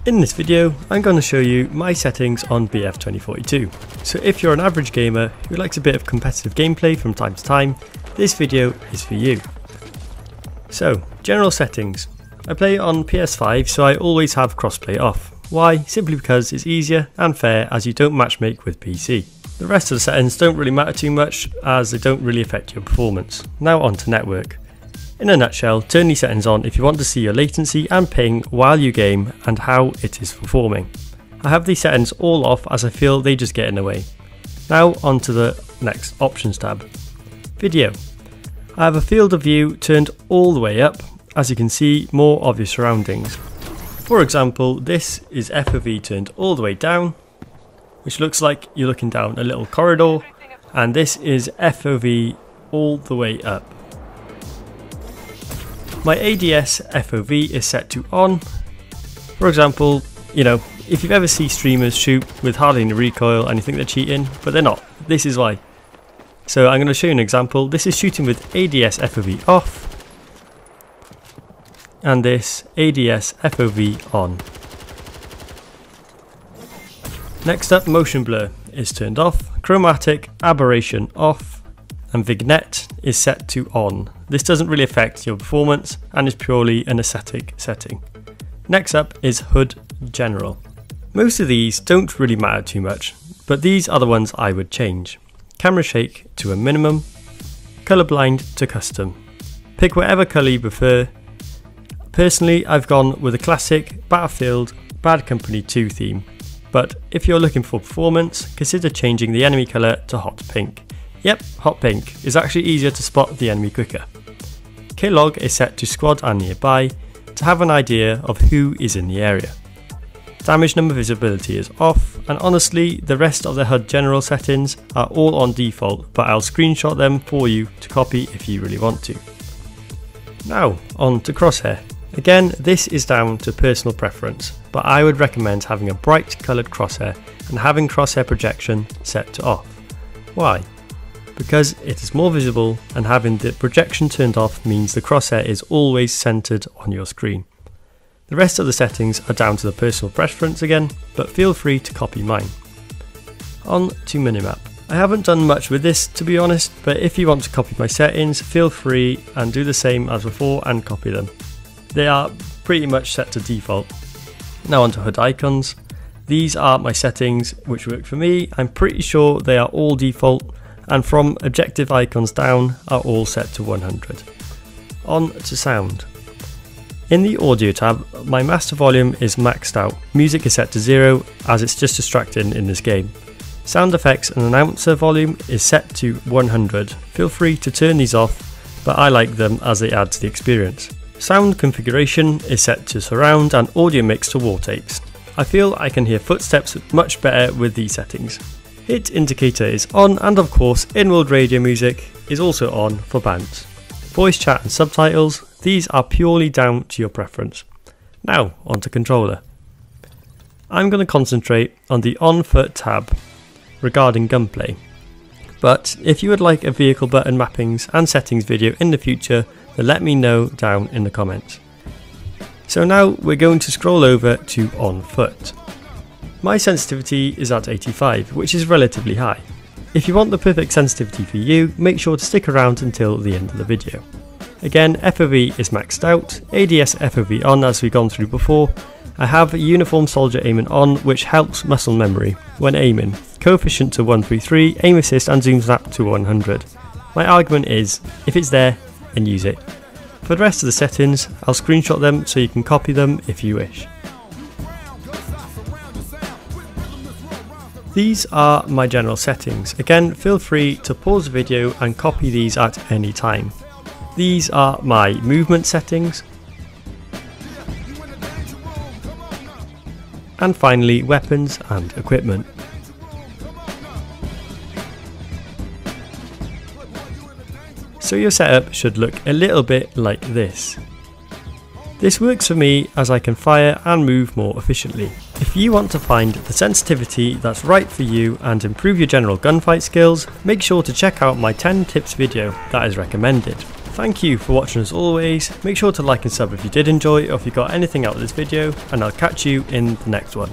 In this video, I'm going to show you my settings on BF2042. So if you're an average gamer who likes a bit of competitive gameplay from time to time, this video is for you. So, general settings. I play on PS5, so I always have crossplay off. Why? Simply because it's easier and fair as you don't matchmake with PC. The rest of the settings don't really matter too much as they don't really affect your performance. Now on to network. In a nutshell, turn these settings on if you want to see your latency and ping while you game and how it is performing. I have these settings all off as I feel they just get in the way. Now on to the next options tab. Video. I have a field of view turned all the way up as you can see more of your surroundings. For example, this is FOV turned all the way down, which looks like you're looking down a little corridor, and this is FOV all the way up. My ADS FOV is set to on. For example, if you've ever seen streamers shoot with hardly any recoil and you think they're cheating, but they're not. This is why. So I'm going to show you an example. This is shooting with ADS FOV off, and this ADS FOV on. Next up, motion blur is turned off, chromatic aberration off, and vignette is set to on. This doesn't really affect your performance and is purely an aesthetic setting. Next up is HUD general. Most of these don't really matter too much, but these are the ones I would change. Camera shake to a minimum, colorblind to custom. Pick whatever color you prefer. Personally, I've gone with a classic Battlefield Bad Company 2 theme, but if you're looking for performance, consider changing the enemy color to hot pink. Yep, hot pink is actually easier to spot the enemy quicker. K-log is set to squad and nearby to have an idea of who is in the area. Damage number visibility is off, and honestly the rest of the HUD general settings are all on default, but I'll screenshot them for you to copy if you really want to. Now on to Crosshair. Again, this is down to personal preference, but I would recommend having a bright coloured crosshair and having crosshair projection set to off. Why? Because it is more visible, and having the projection turned off means the crosshair is always centered on your screen. The rest of the settings are down to the personal preference again, but feel free to copy mine. On to Minimap. I haven't done much with this to be honest, but if you want to copy my settings, feel free and do the same as before and copy them. They are pretty much set to default. Now on to HUD icons. These are my settings which work for me. I'm pretty sure they are all default, and from objective icons down are all set to 100. On to sound. In the audio tab, my master volume is maxed out. Music is set to 0 as it's just distracting in this game. Sound effects and announcer volume is set to 100. Feel free to turn these off, but I like them as they add to the experience. Sound configuration is set to surround and audio mix to wall tapes. I feel I can hear footsteps much better with these settings. Hit indicator is on, and of course in-world radio music is also on for bands. Voice chat and subtitles, these are purely down to your preference. Now onto controller. I'm going to concentrate on the on foot tab regarding gunplay, but if you would like a vehicle button mappings and settings video in the future, then let me know down in the comments. So now we're going to scroll over to on foot. My sensitivity is at 85, which is relatively high. If you want the perfect sensitivity for you, make sure to stick around until the end of the video. Again, FOV is maxed out, ADS FOV on as we've gone through before. I have uniform soldier aiming on, which helps muscle memory when aiming. Coefficient to 133, aim assist and zoom snap to 100. My argument is, if it's there, then use it. For the rest of the settings, I'll screenshot them so you can copy them if you wish. These are my general settings. Again, feel free to pause the video and copy these at any time. These are my movement settings. And finally, weapons and equipment. So your setup should look a little bit like this. This works for me as I can fire and move more efficiently. If you want to find the sensitivity that's right for you and improve your general gunfight skills, make sure to check out my 10 tips video that is recommended. Thank you for watching as always. Make sure to like and sub if you did enjoy or if you got anything out of this video, and I'll catch you in the next one.